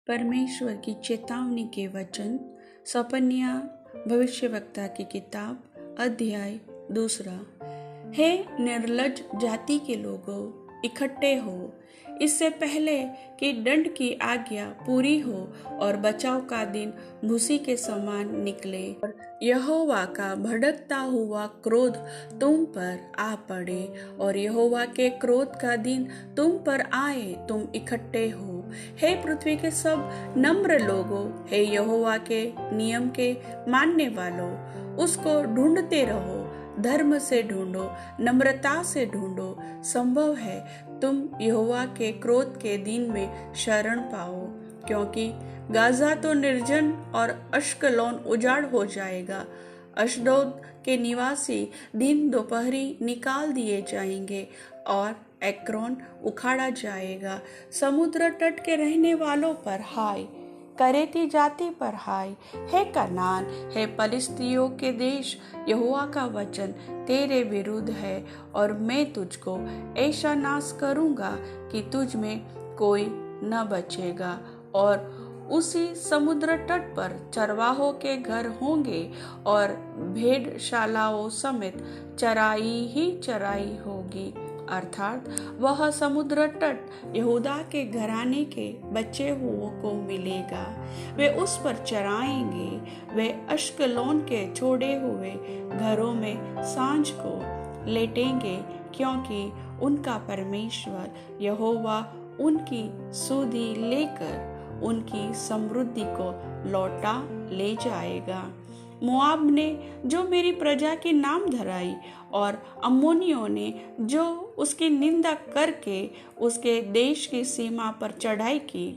परमेश्वर की चेतावनी के वचन सपन्या भविष्यवक्ता की किताब अध्याय 2। हे निर्लज्ज जाति के लोगों, इकट्ठे हो, इससे पहले कि दंड की आज्ञा पूरी हो और बचाव का दिन भूसी के समान निकले और यहोवा का भड़कता हुआ क्रोध तुम पर आ पड़े और यहोवा के क्रोध का दिन तुम पर आए, तुम इकट्ठे हो। हे पृथ्वी के सब नम्र लोगों, हे यहोवा के नियम के मानने वालों, उसको ढूंढते रहो, धर्म से ढूंढो, नम्रता से ढूंढो। संभव है तुम यहोवा के क्रोध के दिन में शरण पाओ, क्योंकि गाजा तो निर्जन और अश्कलोन उजाड़ हो जाएगा। अशदोद के निवासी दिन दोपहरी निकाल दिए जाएंगे और एक्रोन उखाड़ा जाएगा। समुद्र तट के रहने वालों पर हाय, करेती जाति पर हाय। हे कनान, हे पलिस्तियों के देश, यहोवा का वचन तेरे विरुद्ध है और मैं तुझको ऐसा नाश करूंगा कि तुझ में कोई न बचेगा। और उसी समुद्र तट पर चरवाहों के घर होंगे और भेड़शालाओं समेत चराई ही चराई होगी, अर्थात वह समुद्र तट यहूदा के घराने के बचे हुओं को मिलेगा। वे उस पर चराएंगे। वे अश्कलोन के छोड़े हुए घरों में सांझ को लेटेंगे, क्योंकि उनका परमेश्वर यहोवा उनकी सुधि लेकर उनकी समृद्धि को लौटा ले जाएगा। मोआब ने जो मेरी प्रजा की नाम धराई और अम्मोनियों ने जो उसकी निंदा करके उसके देश की सीमा पर चढ़ाई की,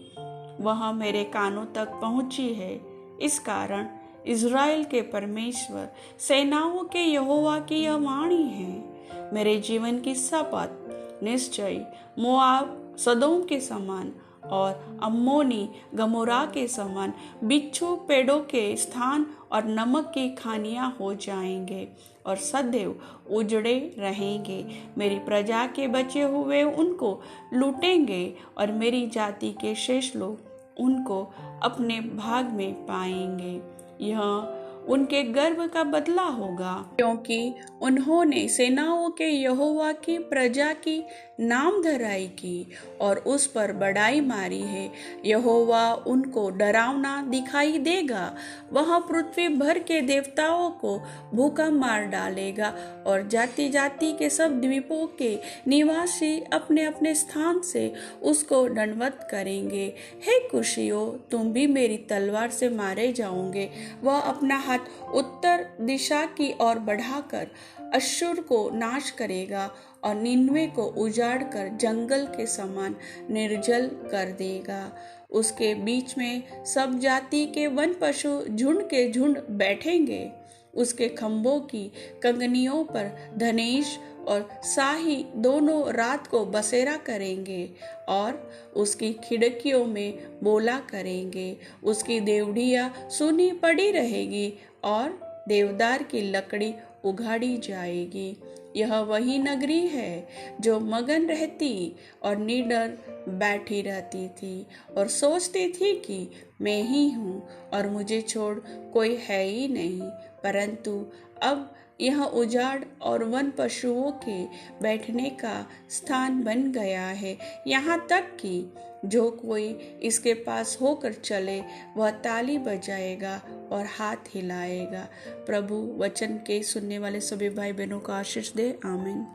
वह मेरे कानों तक पहुंची है। इस कारण इज़राइल के परमेश्वर सेनाओं के यहोवा की यह वाणी है, मेरे जीवन की शपथ, निश्चय मोआब सदोम के समान और अम्मोनी गमोरा के समान बिच्छू पेड़ों के स्थान और नमक की खानियां हो जाएंगे और सदैव उजड़े रहेंगे। मेरी प्रजा के बचे हुए उनको लूटेंगे और मेरी जाति के शेष लोग उनको अपने भाग में पाएंगे। यह उनके गर्व का बदला होगा, क्योंकि उन्होंने सेनाओं के यहोवा की प्रजा की नाम धराई की और उस पर बड़ाई मारी है। यहोवा उनको डरावना दिखाई देगा। वह पृथ्वी भर के देवताओं को भूखा मार डालेगा और जाति जाति के सब द्वीपों के निवासी अपने अपने स्थान से उसको दंडवत करेंगे। हे कुशियों, तुम भी मेरी तलवार से मारे जाओगे। वह अपना हाथ उत्तर दिशा की ओर बढ़ाकर अश्शूर को नाश करेगा और निन्वे को उजाड़ कर जंगल के समान निर्जल कर देगा। उसके बीच में सब जाति के वन पशु झुंड के झुंड बैठेंगे। उसके खंभों की कंगनियों पर धनेश और शाही दोनों रात को बसेरा करेंगे और उसकी खिड़कियों में बोला करेंगे। उसकी देवड़ियां सुनी पड़ी रहेगी और देवदार की लकड़ी उघाड़ी जाएगी। यह वही नगरी है जो मगन रहती और निडर बैठी रहती थी और सोचती थी कि मैं ही हूँ और मुझे छोड़ कोई है ही नहीं, परंतु अब यह उजाड़ और वन पशुओं के बैठने का स्थान बन गया है। यहाँ तक कि जो कोई इसके पास होकर चले वह ताली बजाएगा और हाथ हिलाएगा। प्रभु वचन के सुनने वाले सभी भाई बहनों को आशीष दे। आमीन।